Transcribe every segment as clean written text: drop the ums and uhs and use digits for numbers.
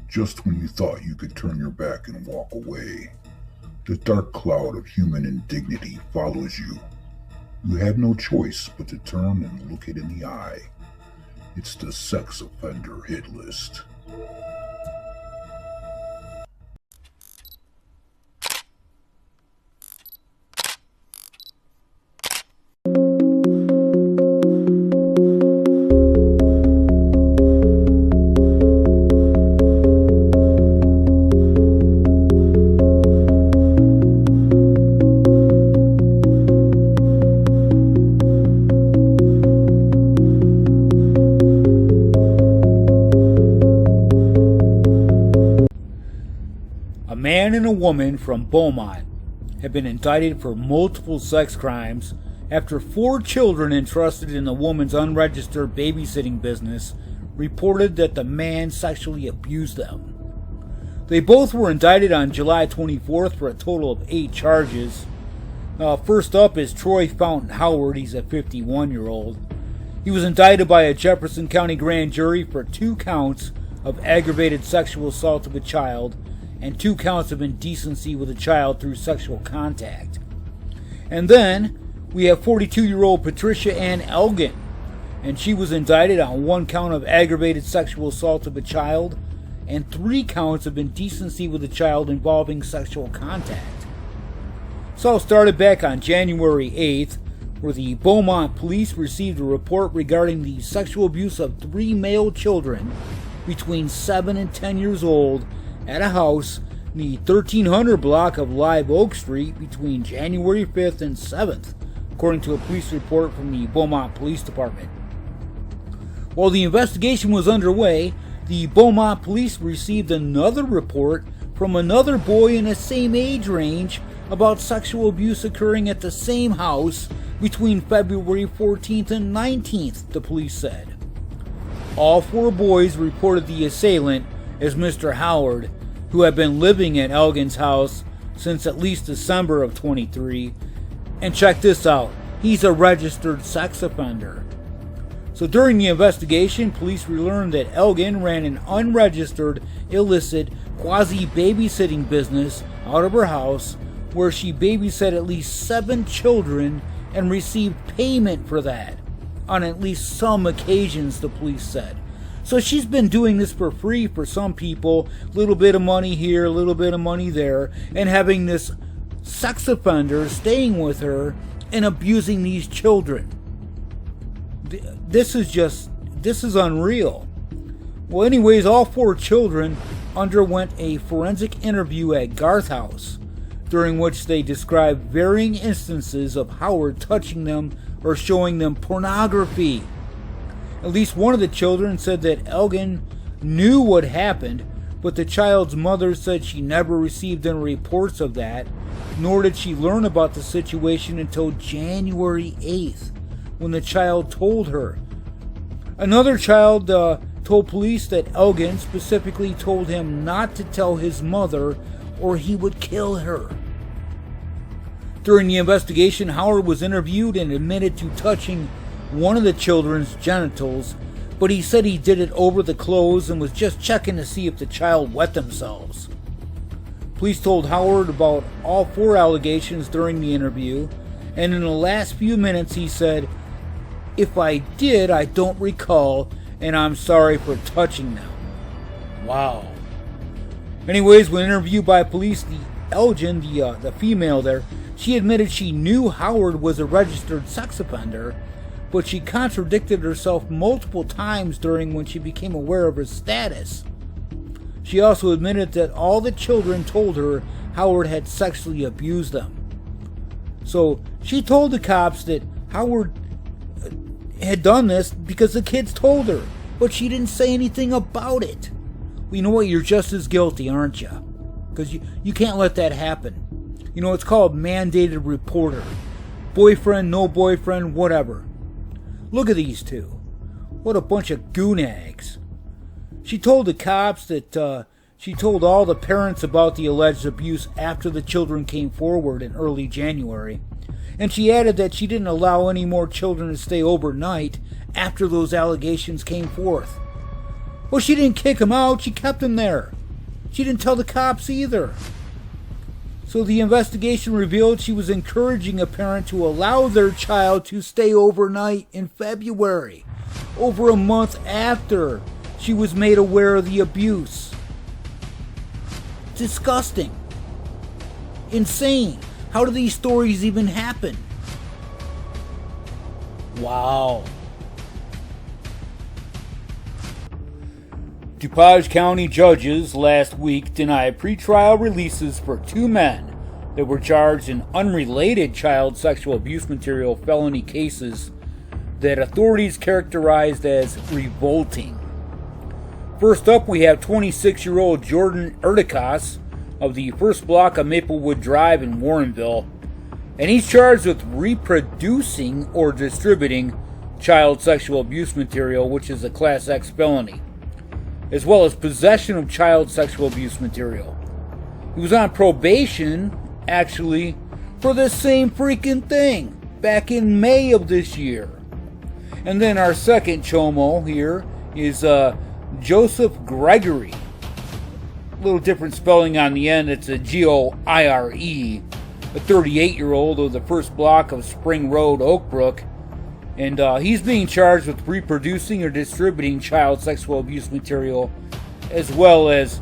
Just when you thought you could turn your back and walk away, the dark cloud of human indignity follows you. You have no choice but to turn and look it in the eye. It's the sex offender hit list. A man and a woman from Beaumont have been indicted for multiple sex crimes after 4 children entrusted in the woman's unregistered babysitting business reported that the man sexually abused them. They both were indicted on July 24th for a total of 8 charges. First up is Troy Fountain Howard. He's a 51-year-old. He was indicted by a Jefferson County grand jury for 2 counts of aggravated sexual assault of a child and 2 counts of indecency with a child through sexual contact. And then we have 42-year-old Patricia Ann Elgin, and she was indicted on 1 count of aggravated sexual assault of a child and 3 counts of indecency with a child involving sexual contact. This all started back on January 8th, where the Beaumont police received a report regarding the sexual abuse of 3 male children between 7 and 10 years old at a house in the 1300 block of Live Oak Street between January 5th and 7th, according to a police report from the Beaumont Police Department. While the investigation was underway, the Beaumont police received another report from another boy in the same age range about sexual abuse occurring at the same house between February 14th and 19th, the police said. All 4 boys reported the assailant as Mr. Howard, who had been living at Elgin's house since at least December of 23. And check this out, he's a registered sex offender. So during the investigation, police learned that Elgin ran an unregistered, illicit, quasi-babysitting business out of her house where she babysat at least 7 children and received payment for that on at least some occasions, the police said. So she's been doing this for free for some people, a little bit of money here, a little bit of money there, and having this sex offender staying with her and abusing these children. This is unreal. Well, anyways, all 4 children underwent a forensic interview at Garth House, during which they described varying instances of Howard touching them or showing them pornography. At least one of the children said that Elgin knew what happened, but the child's mother said she never received any reports of that, nor did she learn about the situation until January 8th, when the child told her. Another child told police that Elgin specifically told him not to tell his mother or he would kill her. During the investigation, Howard was interviewed and admitted to touching one of the children's genitals, but he said he did it over the clothes and was just checking to see if the child wet themselves. Police told Howard about all 4 allegations during the interview, and in the last few minutes he said, "If I did, I don't recall, and I'm sorry for touching them." Wow. Anyways, when interviewed by police, the Elgin, the female there, she admitted she knew Howard was a registered sex offender, but she contradicted herself multiple times during when she became aware of his status. She also admitted that all the children told her Howard had sexually abused them. So she told the cops that Howard had done this because the kids told her, but she didn't say anything about it. Well, you know what? You're just as guilty, aren't you? Because you can't let that happen. You know, it's called mandated reporter. Boyfriend, no boyfriend, whatever. Look at these 2. What a bunch of goonags. She told the cops that she told all the parents about the alleged abuse after the children came forward in early January. And she added that she didn't allow any more children to stay overnight after those allegations came forth. Well, she didn't kick them out, she kept them there. She didn't tell the cops either. So the investigation revealed she was encouraging a parent to allow their child to stay overnight in February, over a month after she was made aware of the abuse. Disgusting. Insane. How do these stories even happen? Wow. DuPage County judges last week denied pretrial releases for 2 men that were charged in unrelated child sexual abuse material felony cases that authorities characterized as revolting. First up, we have 26-year-old Jordan Urticas of the first block of Maplewood Drive in Warrenville, and he's charged with reproducing or distributing child sexual abuse material, which is a Class X felony, as well as possession of child sexual abuse material. He was on probation, actually, for this same freaking thing back in May of this year. And then our second chomo here is Joseph Gregory. A little different spelling on the end. It's a G-O-I-R-E, a 38-year-old of the first block of Spring Road, Oak Brook. And he's being charged with reproducing or distributing child sexual abuse material, as well as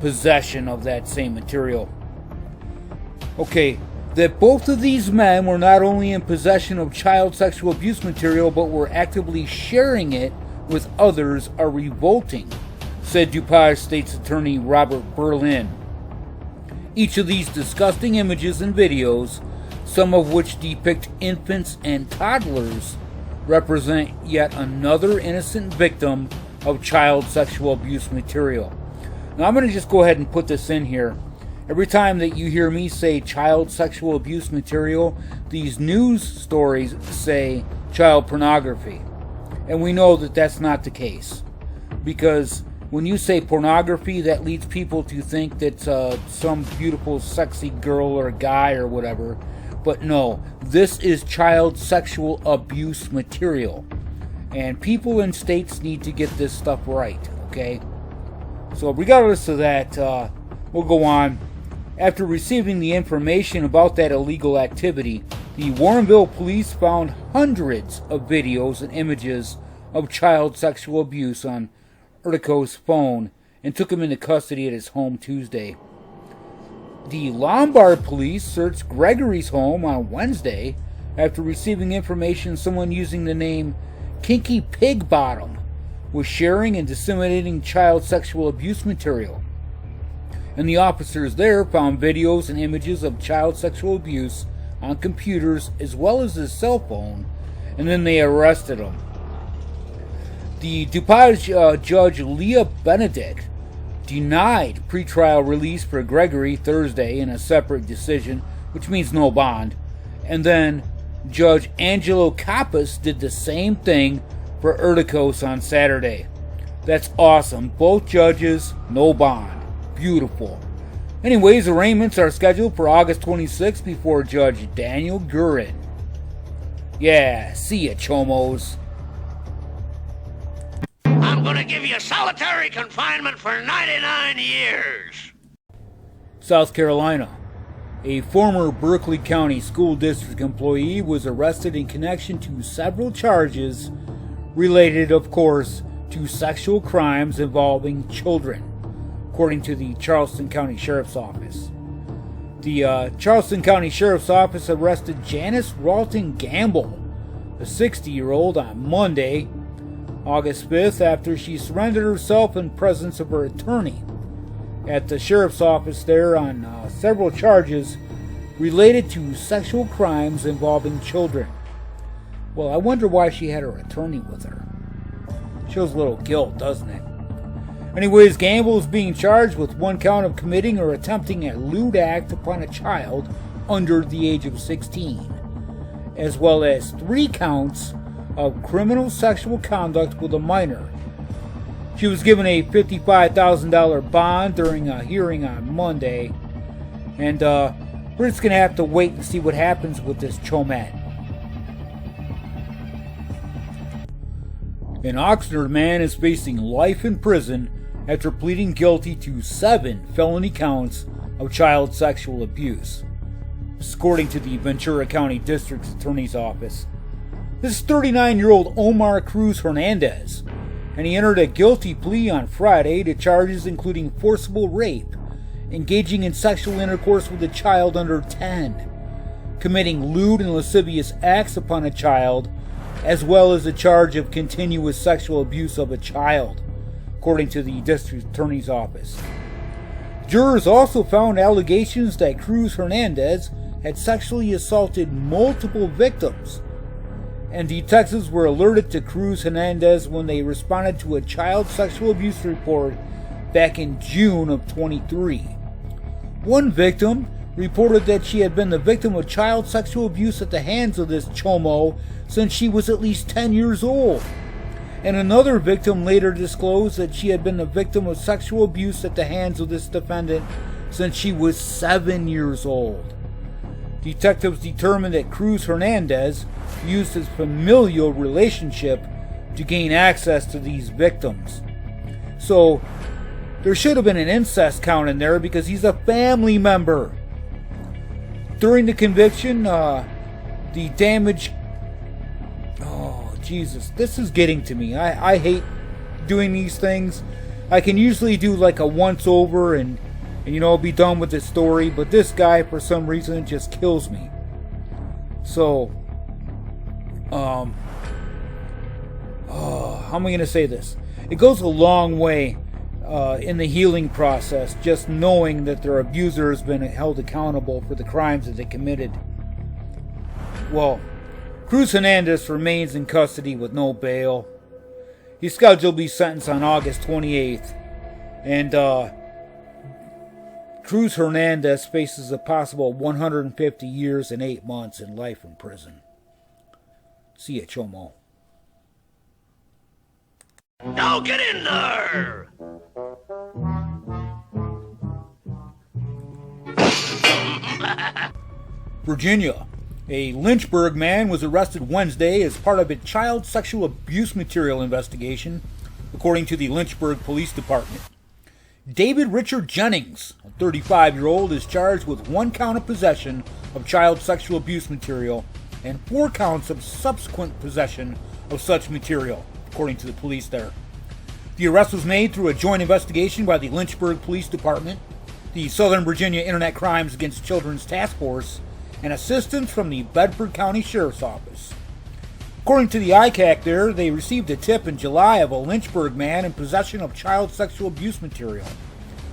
possession of that same material. Okay, that both of these men were not only in possession of child sexual abuse material, but were actively sharing it with others are revolting, said DuPage State's Attorney Robert Berlin. Each of these disgusting images and videos, some of which depict infants and toddlers, represent yet another innocent victim of child sexual abuse material. Now I'm going to just go ahead and put this in here. Every time that you hear me say child sexual abuse material, these news stories say child pornography. And we know that that's not the case. Because when you say pornography, that leads people to think that some beautiful, sexy girl or guy or whatever. But no, this is child sexual abuse material. And people in states need to get this stuff right, okay? So regardless of that, we'll go on. After receiving the information about that illegal activity, the Warrenville police found hundreds of videos and images of child sexual abuse on Urtico's phone and took him into custody at his home Tuesday. The Lombard police searched Gregory's home on Wednesday after receiving information someone using the name Kinky Pig Bottom was sharing and disseminating child sexual abuse material. And the officers there found videos and images of child sexual abuse on computers as well as his cell phone, and then they arrested him. The DuPage judge Leah Benedict denied pretrial release for Gregory Thursday in a separate decision, which means no bond. And then Judge Angelo Kappas did the same thing for Urticos on Saturday. That's awesome. Both judges, no bond. Beautiful. Anyways, arraignments are scheduled for August 26th before Judge Daniel Gurin. Yeah, see ya, chomos. I'm gonna give you solitary confinement for 99 years. South Carolina. A former Berkeley County School District employee was arrested in connection to several charges related, of course, to sexual crimes involving children, according to the Charleston County Sheriff's Office. The Charleston County Sheriff's Office arrested Janice Ralton Gamble, a 60-year-old, on Monday, August 5th, after she surrendered herself in presence of her attorney at the Sheriff's Office there on several charges related to sexual crimes involving children. Well, I wonder why she had her attorney with her. Shows a little guilt, doesn't it? Anyways, Gamble is being charged with one count of committing or attempting a lewd act upon a child under the age of 16, as well as 3 counts of criminal sexual conduct with a minor. She was given a $55,000 bond during a hearing on Monday, and we're just going to have to wait and see what happens with this chomette. An Oxnard man is facing life in prison after pleading guilty to 7 felony counts of child sexual abuse, according to the Ventura County District Attorney's Office. This is 39-year-old Omar Cruz Hernandez, and he entered a guilty plea on Friday to charges including forcible rape, engaging in sexual intercourse with a child under 10, committing lewd and lascivious acts upon a child, as well as a charge of continuous sexual abuse of a child, according to the District Attorney's Office. Jurors also found allegations that Cruz Hernandez had sexually assaulted multiple victims, and detectives were alerted to Cruz Hernandez when they responded to a child sexual abuse report back in June of 23. One victim reported that she had been the victim of child sexual abuse at the hands of this chomo since she was at least 10 years old. And another victim later disclosed that she had been the victim of sexual abuse at the hands of this defendant since she was 7 years old. Detectives determined that Cruz Hernandez used his familial relationship to gain access to these victims. So, there should have been an incest count in there because he's a family member. During the conviction, the damage... Oh, Jesus, this is getting to me. I hate doing these things. I can usually do like a once-over and be done with the story, but this guy, for some reason, just kills me. So, how am I going to say this? It goes a long way in the healing process, just knowing that their abuser has been held accountable for the crimes that they committed. Well, Cruz Hernandez remains in custody with no bail. He's scheduled to be sentenced on August 28th, and Cruz Hernandez faces a possible 150 years and 8 months in life in prison. See ya, chomo. Now get in there! Virginia. A Lynchburg man was arrested Wednesday as part of a child sexual abuse material investigation, according to the Lynchburg Police Department. David Richard Jennings, a 35-year-old, is charged with 1 count of possession of child sexual abuse material and 4 counts of subsequent possession of such material, according to the police there. The arrest was made through a joint investigation by the Lynchburg Police Department, the Southern Virginia Internet Crimes Against Children's Task Force, and assistance from the Bedford County Sheriff's Office. According to the ICAC there, they received a tip in July of a Lynchburg man in possession of child sexual abuse material,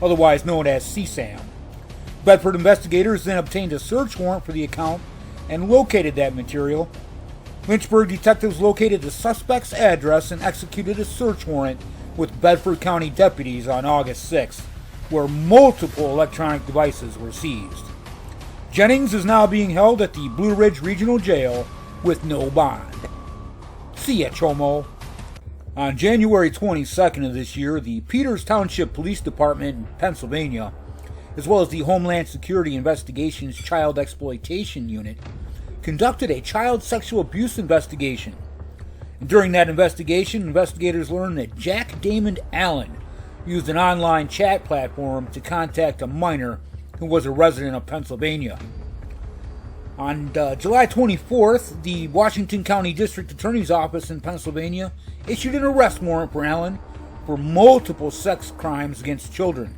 otherwise known as CSAM. Bedford investigators then obtained a search warrant for the account and located that material. Lynchburg detectives located the suspect's address and executed a search warrant with Bedford County deputies on August 6th, where multiple electronic devices were seized. Jennings is now being held at the Blue Ridge Regional Jail with no bond. See ya, chomo. On January 22nd of this year, the Peters Township Police Department in Pennsylvania, as well as the Homeland Security Investigations Child Exploitation Unit, conducted a child sexual abuse investigation. And during that investigation, investigators learned that Jack Damon Allen used an online chat platform to contact a minor who was a resident of Pennsylvania. On July 24th, the Washington County District Attorney's Office in Pennsylvania issued an arrest warrant for Allen for multiple sex crimes against children.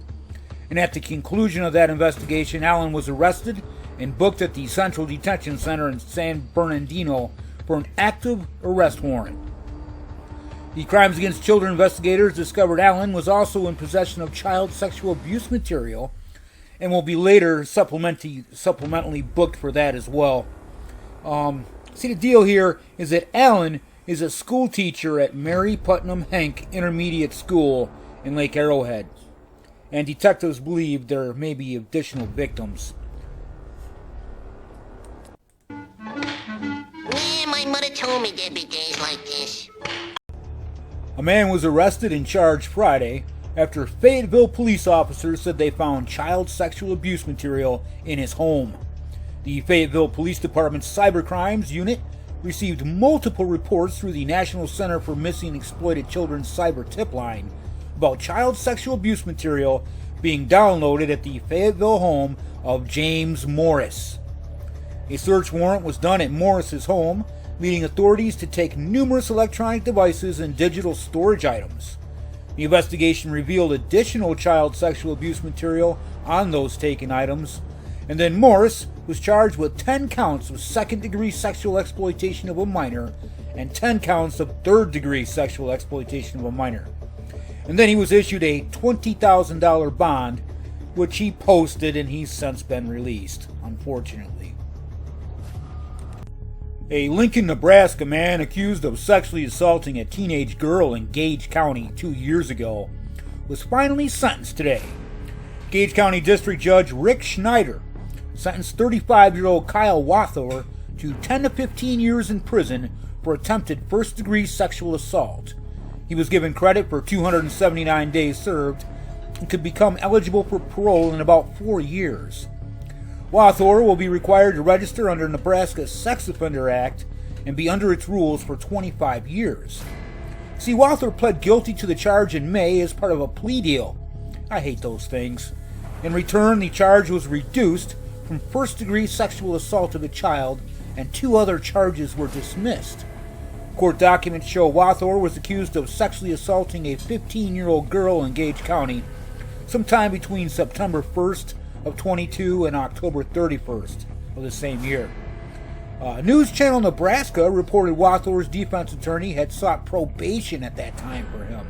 And at the conclusion of that investigation, Allen was arrested and booked at the Central Detention Center in San Bernardino for an active arrest warrant. The Crimes Against Children investigators discovered Allen was also in possession of child sexual abuse material and will be later supplementally booked for that as well. See, the deal here is that Allen is a school teacher at Mary Putnam Henk Intermediate School in Lake Arrowhead, and detectives believe there may be additional victims. Yeah, my mother told me there'd be days like this. A man was arrested and charged Friday after Fayetteville police officers said they found child sexual abuse material in his home. The Fayetteville Police Department's Cybercrimes Unit received multiple reports through the National Center for Missing and Exploited Children's Cyber Tip Line about child sexual abuse material being downloaded at the Fayetteville home of James Morris. A search warrant was done at Morris's home, leading authorities to take numerous electronic devices and digital storage items. The investigation revealed additional child sexual abuse material on those taken items, and then Morris was charged with 10 counts of second-degree sexual exploitation of a minor and 10 counts of third-degree sexual exploitation of a minor. And then he was issued a $20,000 bond, which he posted, and he's since been released, unfortunately. A Lincoln, Nebraska man accused of sexually assaulting a teenage girl in Gage County 2 years ago was finally sentenced today. Gage County District Judge Rick Schneider sentenced 35-year-old Kyle Wathor to 10 to 15 years in prison for attempted first-degree sexual assault. He was given credit for 279 days served and could become eligible for parole in about 4 years. Wathor will be required to register under Nebraska's Sex Offender Act and be under its rules for 25 years. See, Wathor pled guilty to the charge in May as part of a plea deal. I hate those things. In return, the charge was reduced from first-degree sexual assault of a child, and 2 other charges were dismissed. Court documents show Wathor was accused of sexually assaulting a 15-year-old girl in Gage County sometime between September 1st of 22 and October 31st of the same year. News Channel Nebraska reported Wathor's defense attorney had sought probation at that time for him.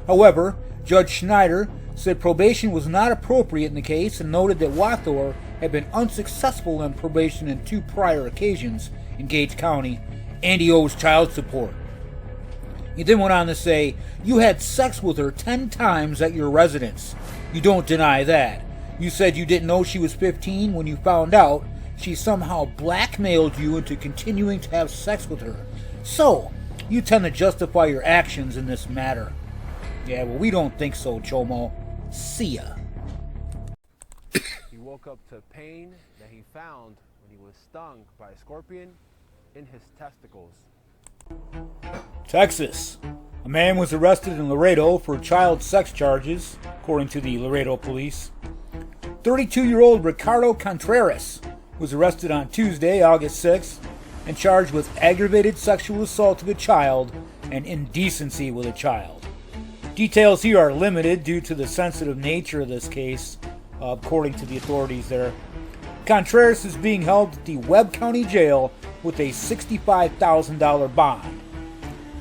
However, Judge Schneider said probation was not appropriate in the case and noted that Wathor had been unsuccessful in probation in 2 prior occasions in Gage County, and he owes child support. He then went on to say, "You had sex with her 10 times at your residence. You don't deny that. You said you didn't know she was 15 when you found out. She somehow blackmailed you into continuing to have sex with her. So, you tend to justify your actions in this matter." Yeah, well, we don't think so, Chomo. See ya. He woke up to pain that he found when he was stung by a scorpion in his testicles. Texas. A man was arrested in Laredo for child sex charges, according to the Laredo police. 32-year-old Ricardo Contreras was arrested on Tuesday, August 6th, and charged with aggravated sexual assault of a child and indecency with a child. Details here are limited due to the sensitive nature of this case, according to the authorities there. Contreras is being held at the Webb County Jail with a $65,000 bond,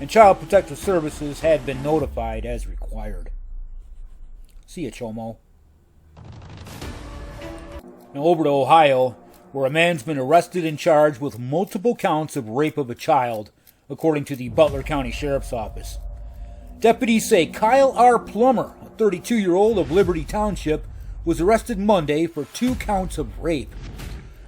and Child Protective Services had been notified as required. See ya, Chomo. Now over to Ohio, where a man's been arrested and charged with multiple counts of rape of a child, according to the Butler County Sheriff's Office. Deputies say Kyle R. Plummer, a 32-year-old of Liberty Township, was arrested Monday for 2 counts of rape.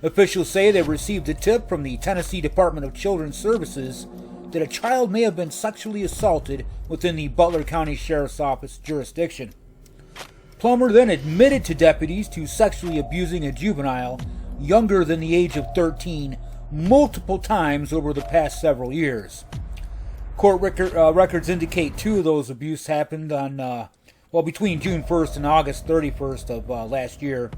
Officials say they received a tip from the Tennessee Department of Children's Services that a child may have been sexually assaulted within the Butler County Sheriff's Office jurisdiction. Plummer then admitted to deputies to sexually abusing a juvenile younger than the age of 13 multiple times over the past several years. Court records indicate 2 of those abuse happened on, between June 1st and August 31st of last year.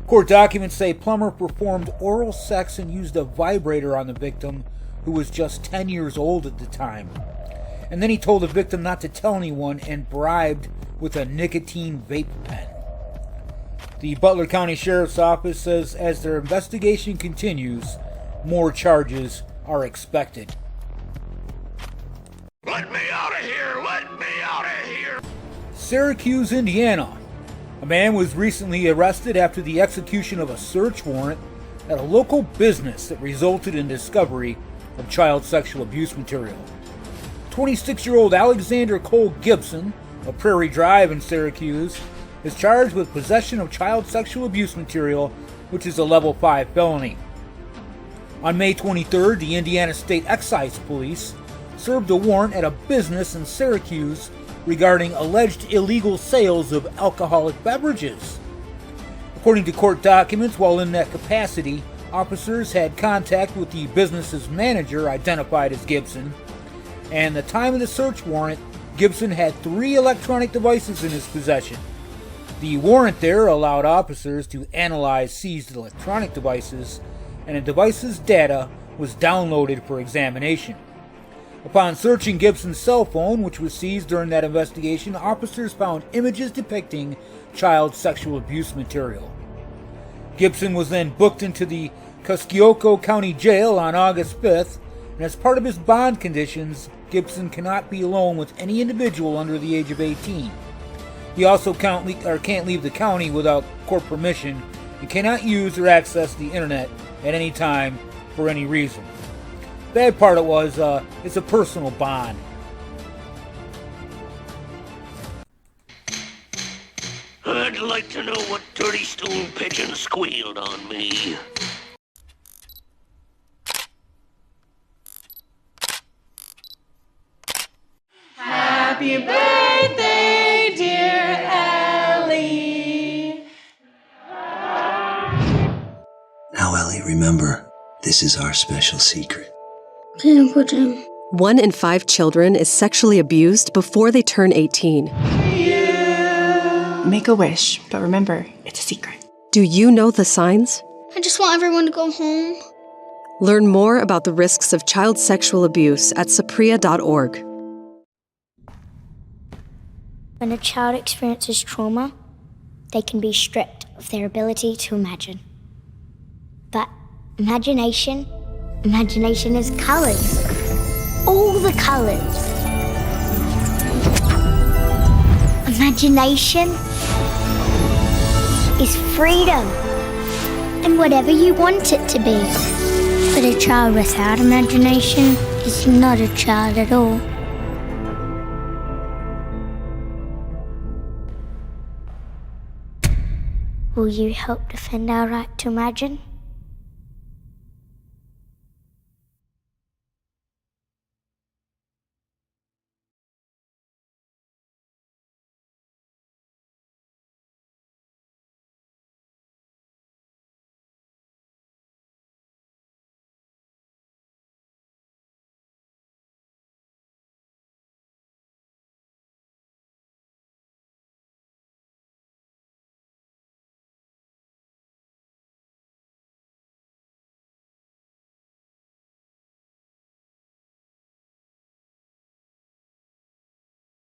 Court documents say Plummer performed oral sex and used a vibrator on the victim, who was just 10 years old at the time. And then he told the victim not to tell anyone and bribed with a nicotine vape pen. The Butler County Sheriff's Office says as their investigation continues, more charges are expected. Let me out of here! Let me out of here! Syracuse, Indiana. A man was recently arrested after the execution of a search warrant at a local business that resulted in discovery of child sexual abuse material. 26-year-old Alexander Cole Gibson of Prairie Drive in Syracuse is charged with possession of child sexual abuse material, which is a level 5 felony. On May 23rd, the Indiana State Excise Police served a warrant at a business in Syracuse regarding alleged illegal sales of alcoholic beverages. According to court documents, while in that capacity, officers had contact with the business's manager, identified as Gibson, and at the time of the search warrant, Gibson had 3 electronic devices in his possession. The warrant there allowed officers to analyze seized electronic devices, and the device's data was downloaded for examination. Upon searching Gibson's cell phone, which was seized during that investigation, officers found images depicting child sexual abuse material. Gibson was then booked into the Kuskioko County Jail on August 5th, and as part of his bond conditions, Gibson cannot be alone with any individual under the age of 18. He also can't leave the county without court permission and cannot use or access the internet at any time for any reason. Bad part it was, it's a personal bond. I'd like to know what dirty stone pigeon squealed on me. Happy birthday, dear Ellie. Now, Ellie, remember, this is our special secret. Uncle Jim. 1 in 5 children is sexually abused before they turn 18. Make a wish, but remember, it's a secret. Do you know the signs? I just want everyone to go home. Learn more about the risks of child sexual abuse at sapria.org. When a child experiences trauma, they can be stripped of their ability to imagine. But imagination is colors. All the colors. Imagination is freedom. And whatever you want it to be. But a child without imagination is not a child at all. Will you help defend our right to imagine?